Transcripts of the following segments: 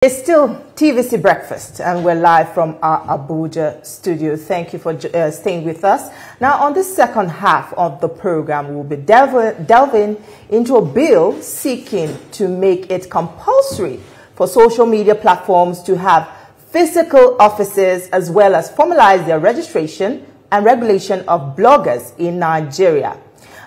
It's still TVC Breakfast, and we're live from our Abuja studio. Thank you for staying with us. Now, on the second half of the program, we'll be delving into a bill seeking to make it compulsory for social media platforms to have physical offices, as well as formalize their registration and regulation of bloggers in Nigeria.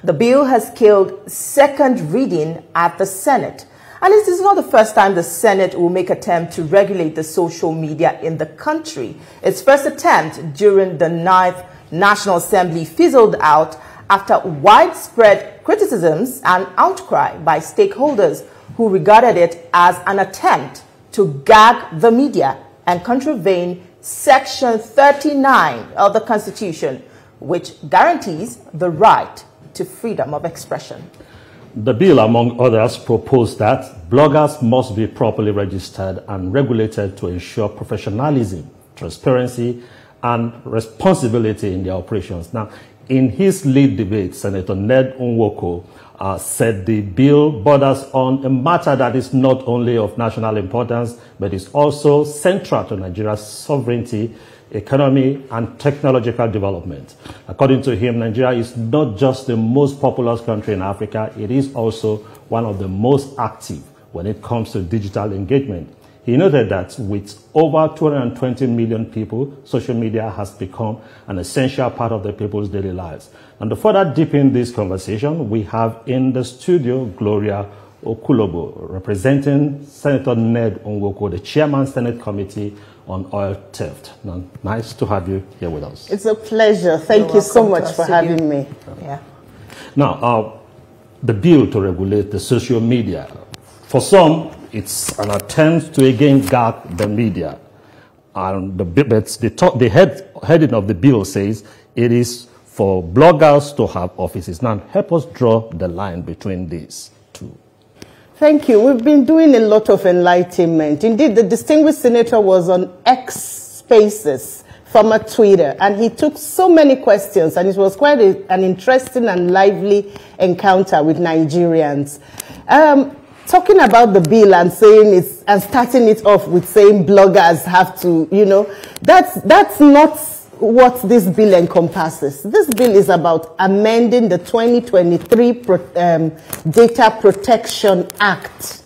The bill has killed second reading at the Senate. And this is not the first time the Senate will make attempt to regulate the social media in the country. Its first attempt during the 9th National Assembly fizzled out after widespread criticisms and outcry by stakeholders who regarded it as an attempt to gag the media and contravene Section 39 of the Constitution, which guarantees the right to freedom of expression. The bill, among others, proposed that bloggers must be properly registered and regulated to ensure professionalism, transparency, and responsibility in their operations. Now, in his lead debate, Senator Ned Nwoko said the bill borders on a matter that is not only of national importance, but is also central to Nigeria's sovereignty, economy, and technological development. According to him, Nigeria is not just the most populous country in Africa, it is also one of the most active when it comes to digital engagement. He noted that with over 220 million people, social media has become an essential part of the people's daily lives. And to further deepen this conversation, we have in the studio Gloria Okolugbo, representing Senator Ned Nwoko, the Chairman Senate Committee on Oil Theft. Now, nice to have you here with us. It's a pleasure. Thank you so much for having me. Yeah. Now, the bill to regulate the social media, for some, it's an attempt to again gag the media. And the heading of the bill says it is for bloggers to have offices. Now, help us draw the line between these two. Thank you. We've been doing a lot of enlightenment. Indeed, the distinguished senator was on X Spaces, former Twitter, and he took so many questions, and it was quite an interesting and lively encounter with Nigerians. Talking about the bill and starting it off with saying bloggers have to, that's not what this bill encompasses. This bill is about amending the 2023 Data Protection Act,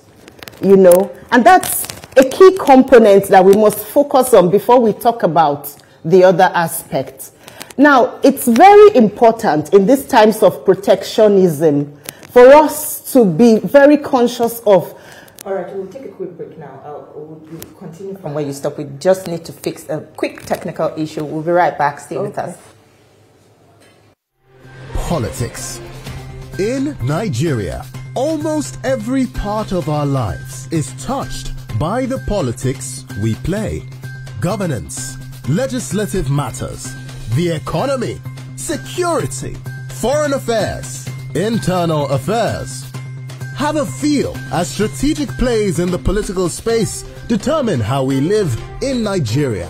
and that's a key component that we must focus on before we talk about the other aspects. Now, it's very important in these times of protectionism for us to be very conscious of. All right, we'll take a quick break now. We'll continue from where you stopped. We just need to fix a quick technical issue. We'll be right back. Stay with us. Politics. In Nigeria, almost every part of our lives is touched by the politics we play. Governance, legislative matters, the economy, security, foreign affairs, internal affairs. Have a feel as strategic plays in the political space determine how we live in Nigeria.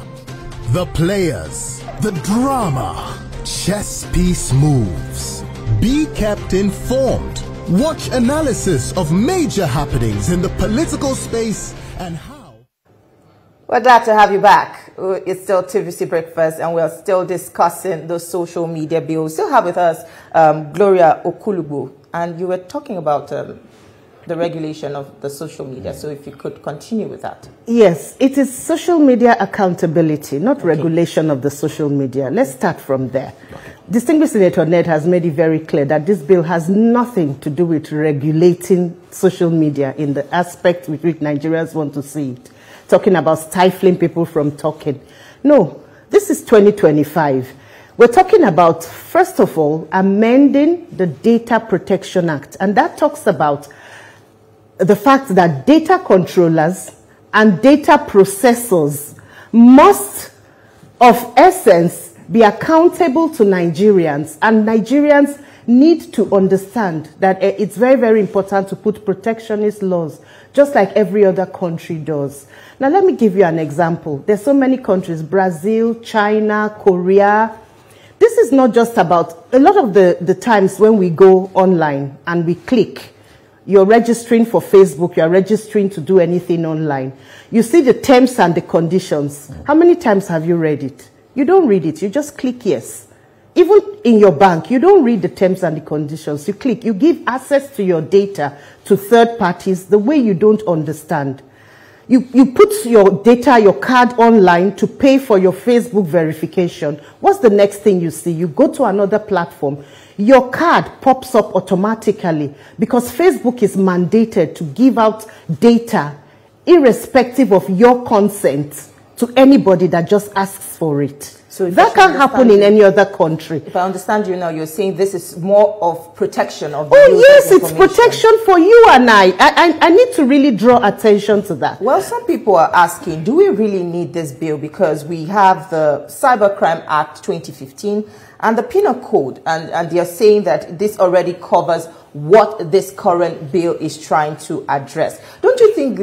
The players, the drama, chess piece moves. Be kept informed. Watch analysis of major happenings in the political space and how. We're glad to have you back. It's still TVC Breakfast, and we're still discussing the social media bill. We still have with us Gloria Okolugbo, and you were talking about the regulation of the social media. So if you could continue with that. Yes, it is social media accountability, not regulation of the social media. Let's start from there. Distinguished Senator Ned has made it very clear that this bill has nothing to do with regulating social media in the aspect with which Nigerians want to see it. Talking about stifling people from talking. No, this is 2025. We're talking about, first of all, amending the Data Protection Act. And that talks about the fact that data controllers and data processors must, of essence, be accountable to Nigerians. And Nigerians need to understand that it's very, very important to put protectionist laws, just like every other country does. Now, let me give you an example. There's so many countries, Brazil, China, Korea. This is not just about, a lot of the times when we go online and we click, You're registering for Facebook, you're registering to do anything online. You see the terms and the conditions. How many times have you read it? You don't read it, you just click yes. Even in your bank, you don't read the terms and the conditions. You click, you give access to your data to third parties the way you don't understand. You put your data, your card online to pay for your Facebook verification. What's the next thing you see? You go to another platform. Your card pops up automatically because Facebook is mandated to give out data irrespective of your consent to anybody that just asks for it. So that can't happen in any other country. If I understand you now, you're saying this is more of protection of the yes, it's protection for you and I need to really draw attention to that. Well, some people are asking, do we really need this bill? Because we have the Cybercrime Act 2015 and the Penal Code, and they're saying that this already covers what this current bill is trying to address. Don't you think,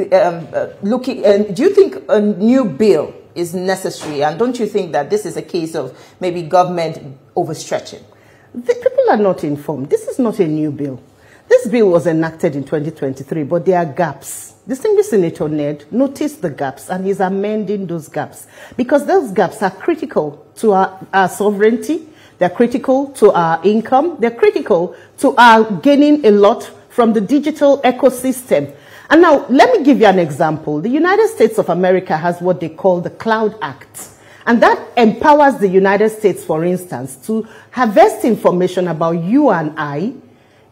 do you think a new bill is necessary? And don't you think that this is a case of maybe government overstretching? The people are not informed. This is not a new bill. This bill was enacted in 2023, but there are gaps. Distinguished Senator Ned noticed the gaps, and he's amending those gaps because those gaps are critical to our sovereignty. They're critical to our income. They're critical to our gaining a lot from the digital ecosystem. And now, let me give you an example. The United States of America has what they call the Cloud Act. And that empowers the United States, for instance, to harvest information about you and I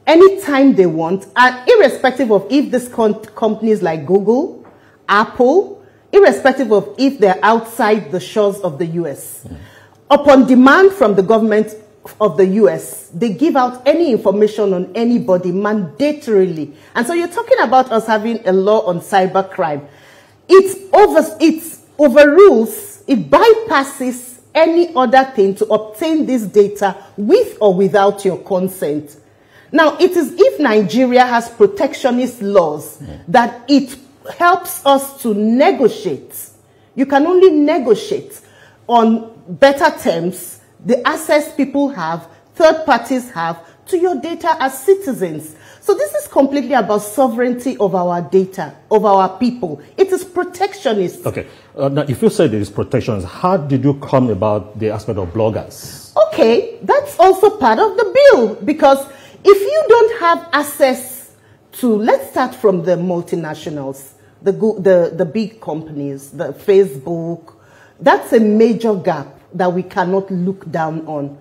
anytime they want, and irrespective of if these companies like Google, Apple, irrespective of if they're outside the shores of the US. Upon demand from the government of the US, they give out any information on anybody mandatorily. And so you're talking about us having a law on cybercrime. It overrules, it bypasses any other thing to obtain this data with or without your consent. Now, it is if Nigeria has protectionist laws that it helps us to negotiate. You can only negotiate on better terms the access people have, third parties have, to your data as citizens. So this is completely about sovereignty of our data, of our people. It is protectionist. Okay. Now, if you say there is protectionist, how did you come about the aspect of bloggers? Okay, that's also part of the bill, because if you don't have access to, let's start from the multinationals, the big companies, the Facebook, that's a major gap that we cannot look down on.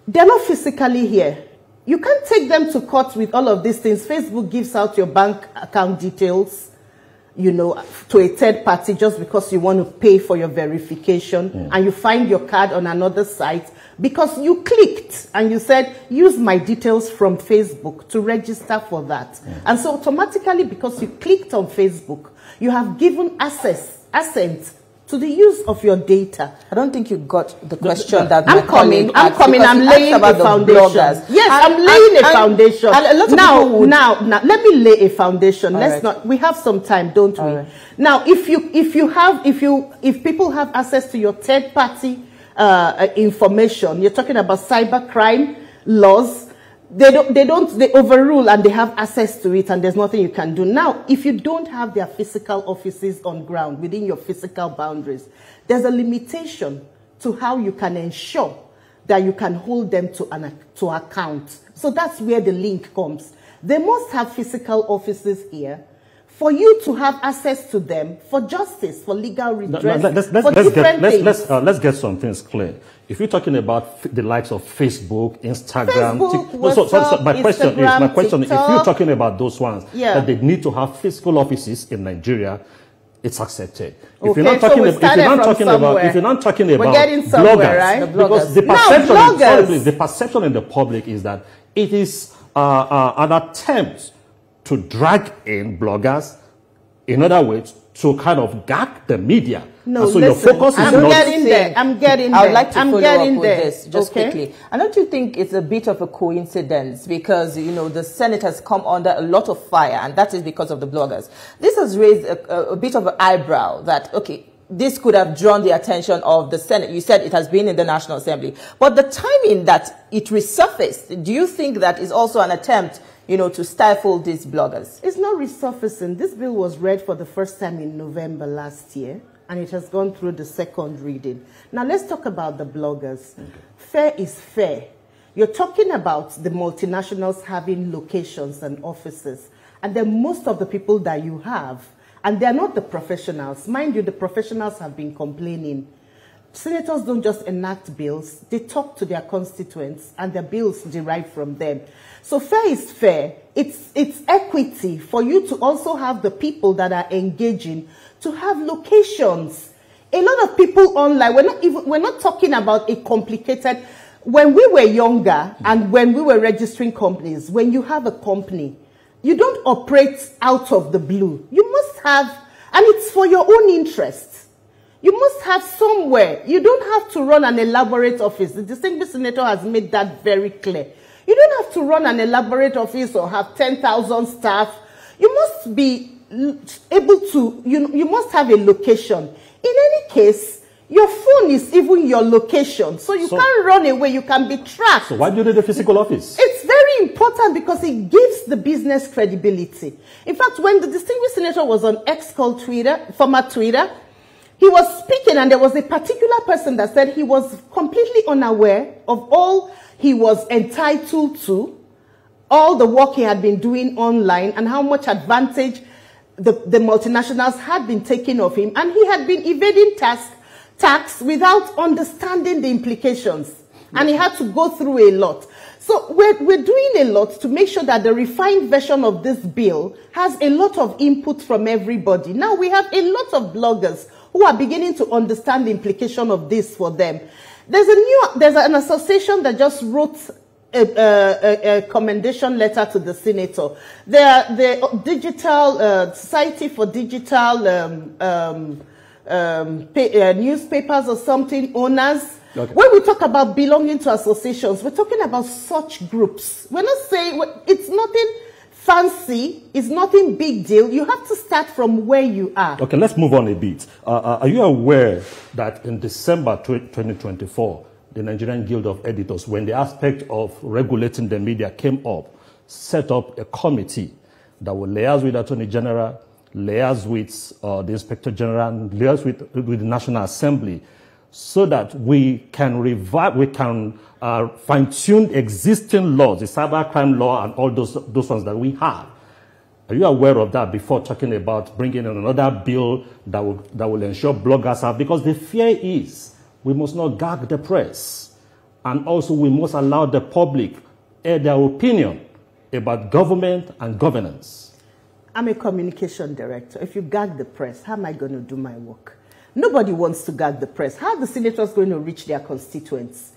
They're not physically here. You can't take them to court with all of these things. Facebook gives out your bank account details, you know, to a third party just because you want to pay for your verification, and you find your card on another site because you clicked and you said, use my details from Facebook to register for that. And so automatically, because you clicked on Facebook, you have given assent to the use of your data. I don't think you got the question that I'm coming. I'm laying a foundation. Yes, I'm laying a foundation. And a lot of people would... now, let me lay a foundation. Let's not. We have some time, don't we? Now, if people have access to your third party information, you're talking about cybercrime laws. They overrule and they have access to it, and there's nothing you can do. Now, if you don't have their physical offices on ground within your physical boundaries, there's a limitation to how you can ensure that you can hold them to account. So that's where the link comes. They must have physical offices here for you to have access to them for justice, for legal redress, let's get some things clear. If you're talking about the likes of Facebook, Instagram, my question is, if you're talking about those ones, that they need to have physical offices in Nigeria, it's accepted. If you're not talking about bloggers, right? Because the perception in the public is that it is an attempt to drag in bloggers, in other words, to kind of gag the media. No, so listen, your focus is I'm getting there. I would like to follow up with this just quickly. And don't you think it's a bit of a coincidence? Because, you know, the Senate has come under a lot of fire, and that is because of the bloggers. This has raised a bit of an eyebrow that, okay, this could have drawn the attention of the Senate. You said it has been in the National Assembly. But the timing that it resurfaced, do you think that is also an attempt, to stifle these bloggers? It's not resurfacing. This bill was read for the first time in November last year, and it has gone through the second reading. Now, let's talk about the bloggers. Okay. Fair is fair. You're talking about the multinationals having locations and offices, and then most of the people that you have, and they're not the professionals. Mind you, the professionals have been complaining. Senators don't just enact bills, they talk to their constituents, and their bills derive from them. So fair is fair. It's equity for you to also have the people that are engaging to have locations. A lot of people online, we're not talking about a complicated. When we were younger and when we were registering companies, when you have a company, you don't operate out of the blue. You must have, and it's for your own interest. You must have somewhere. You don't have to run an elaborate office. The distinguished senator has made that very clear. You don't have to run an elaborate office or have 10,000 staff. You must be able to, you must have a location. In any case, your phone is even your location. So you can't run away. You can be tracked. So why do you need a physical office? It's very important because it gives the business credibility. In fact, when the distinguished senator was on X called Twitter, former Twitter, he was speaking, and there was a particular person that said he was completely unaware of all he was entitled to, all the work he had been doing online, and how much advantage the multinationals had been taking of him. And he had been evading tax without understanding the implications. And he had to go through a lot. So we're doing a lot to make sure that the refined version of this bill has a lot of input from everybody. Now we have a lot of bloggers who are beginning to understand the implication of this for them. There's an association that just wrote a commendation letter to the senator. The digital Society for Digital newspapers or something owners. Okay. When we talk about belonging to associations, we're talking about such groups. We're not saying it's nothing fancy, it's nothing big deal. You have to start from where you are. Okay, let's move on a bit. Are you aware that in December 2024, the Nigerian Guild of Editors, when the aspect of regulating the media came up, set up a committee that will liaise with the Attorney General, liaise with the Inspector General, and liaise with the National Assembly, so that we can fine-tune existing laws, the cybercrime law and all those ones that we have. Are you aware of that before talking about bringing in another bill that will ensure bloggers have? Because the fear is we must not gag the press, and also we must allow the public air their opinion about government and governance. I'm a communication director. If you gag the press, how am I going to do my work? Nobody wants to gag the press. How are the senators going to reach their constituents?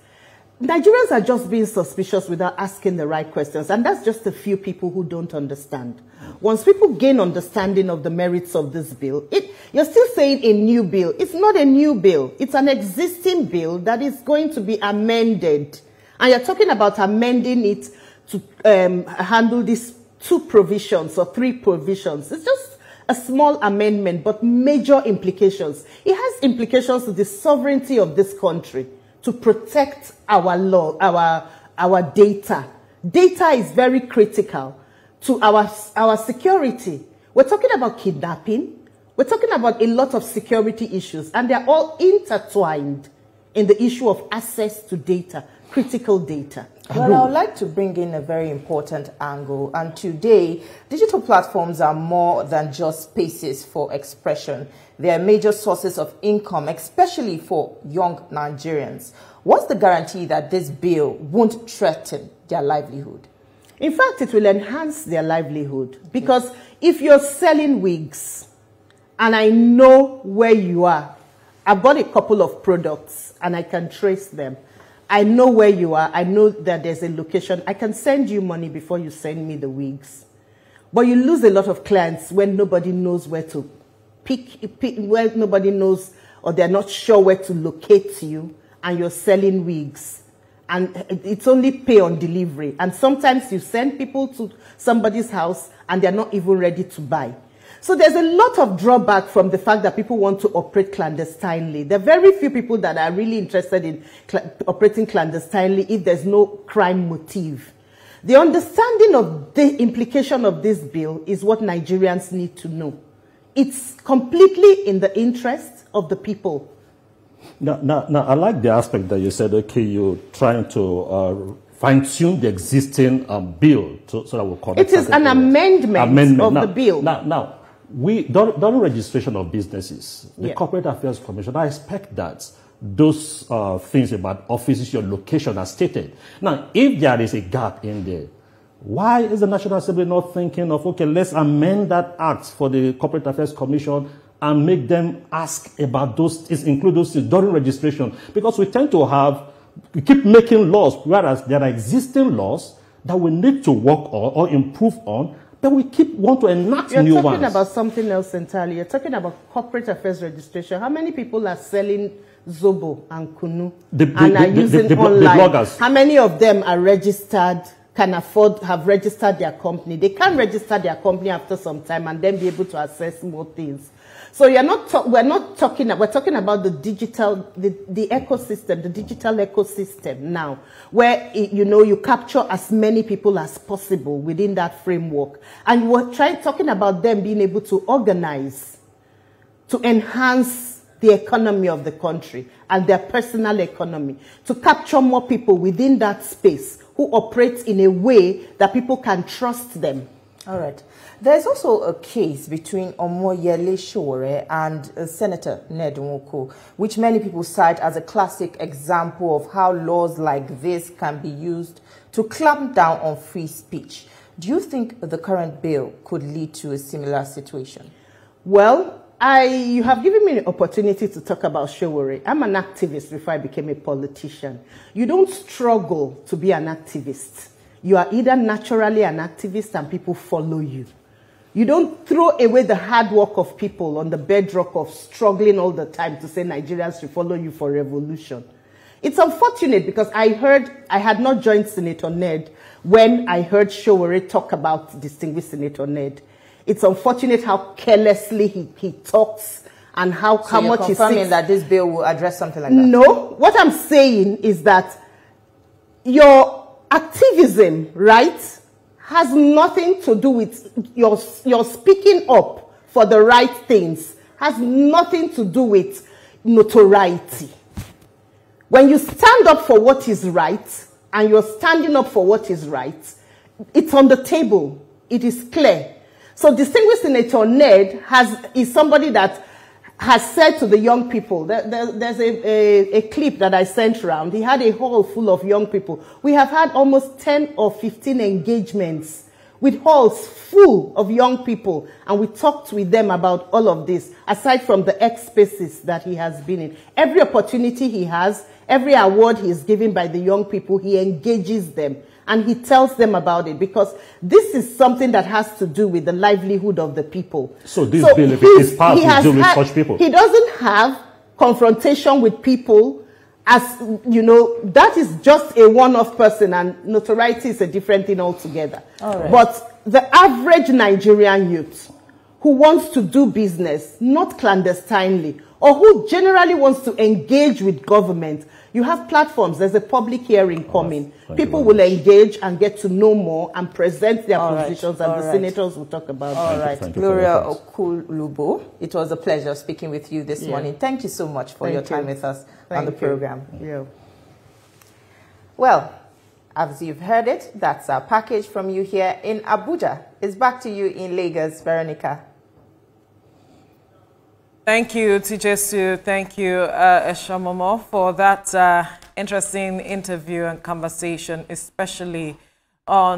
Nigerians are just being suspicious without asking the right questions, and that's just a few people who don't understand. Once people gain understanding of the merits of this bill, you're still saying a new bill. It's not a new bill. It's an existing bill that is going to be amended. And you're talking about amending it to handle these 2 provisions or 3 provisions. It's just a small amendment, but major implications. It has implications to the sovereignty of this country, to protect our law, our data. Data is very critical to our security. We're talking about kidnapping. We're talking about a lot of security issues, and they're all intertwined in the issue of access to data, critical data. Well, I would like to bring in a very important angle. And today, digital platforms are more than just spaces for expression. They are major sources of income, especially for young Nigerians. What's the guarantee that this bill won't threaten their livelihood? In fact, it will enhance their livelihood. Because if you're selling wigs, and I know where you are, I bought a couple of products, and I can trace them. I know where you are. I know that there's a location. I can send you money before you send me the wigs. But you lose a lot of clients when nobody knows where to where nobody knows, or they're not sure where to locate you, and you're selling wigs. And it's only pay on delivery. And sometimes you send people to somebody's house and they're not even ready to buy. So there's a lot of drawback from the fact that people want to operate clandestinely. There are very few people that are really interested in operating clandestinely if there's no crime motive. The understanding of the implication of this bill is what Nigerians need to know. It's completely in the interest of the people. Now, I like the aspect that you said, okay, you're trying to fine-tune the existing bill so that we'll correct it is an amendment of the bill. Now, during registration of businesses, the Corporate Affairs Commission, I expect that those things about offices, your location are stated. Now, if there is a gap in there, why is the National Assembly not thinking of, okay, let's amend that act for the Corporate Affairs Commission and make them ask about those, include those things during registration? Because we tend to we keep making laws, whereas there are existing laws that we need to work on or improve on, but we want to enact new ones. You're talking about something else entirely. You're talking about corporate affairs registration. How many people are selling Zobo and Kunu and are using online? The bloggers. How many of them are registered, can afford, have registered their company? They can register their company after some time and then be able to access more things. So we're talking about the digital, the ecosystem, the digital ecosystem now, where, you capture as many people as possible within that framework. And we're talking about them being able to organize, to enhance the economy of the country and their personal economy, to capture more people within that space who operate in a way that people can trust them. All right. There's also a case between Omoyele Sowore and Senator Ned Nwoko, which many people cite as a classic example of how laws like this can be used to clamp down on free speech. Do you think the current bill could lead to a similar situation? Well, you have given me the opportunity to talk about Sowore. I'm an activist before I became a politician. You don't struggle to be an activist. You are either naturally an activist and people follow you. You don't throw away the hard work of people on the bedrock of struggling all the time to say Nigerians should follow you for revolution. It's unfortunate because I had not joined Senator Ned when I heard Sowore talk about distinguished Senator Ned. It's unfortunate how carelessly he talks and how much he seeks. Confirming that this bill will address something like that? No. What I'm saying is that your activism, right, has nothing to do with your speaking up for the right things, has nothing to do with notoriety. When you stand up for what is right, and you're standing up for what is right, it's on the table. It is clear. So distinguished Senator Ned is somebody that has said to the young people, there's a clip that I sent around. He had a hall full of young people. We have had almost 10 or 15 engagements with halls full of young people, and we talked with them about all of this, aside from the X spaces that he has been in. Every opportunity he has, every award he is given by the young people, he engages them. And he tells them about it, because this is something that has to do with the livelihood of the people. So this bill, if it is passed, will deal with such people? He doesn't have confrontation with people, as you know, that is just a one-off person, and notoriety is a different thing altogether. All right. But the average Nigerian youth who wants to do business, not clandestinely, or who generally wants to engage with government, you have platforms. There's a public hearing coming. People will engage and get to know more and present their positions, and the senators will talk about it. All right. Gloria Okolugbo, it was a pleasure speaking with you this morning. Thank you so much for your time with us on the program. Yeah. Well, as you've heard it, that's our package from you here in Abuja. It's back to you in Lagos, Veronica. Thank you, TJSU. Thank you, Eshamomo, for that interesting interview and conversation, especially on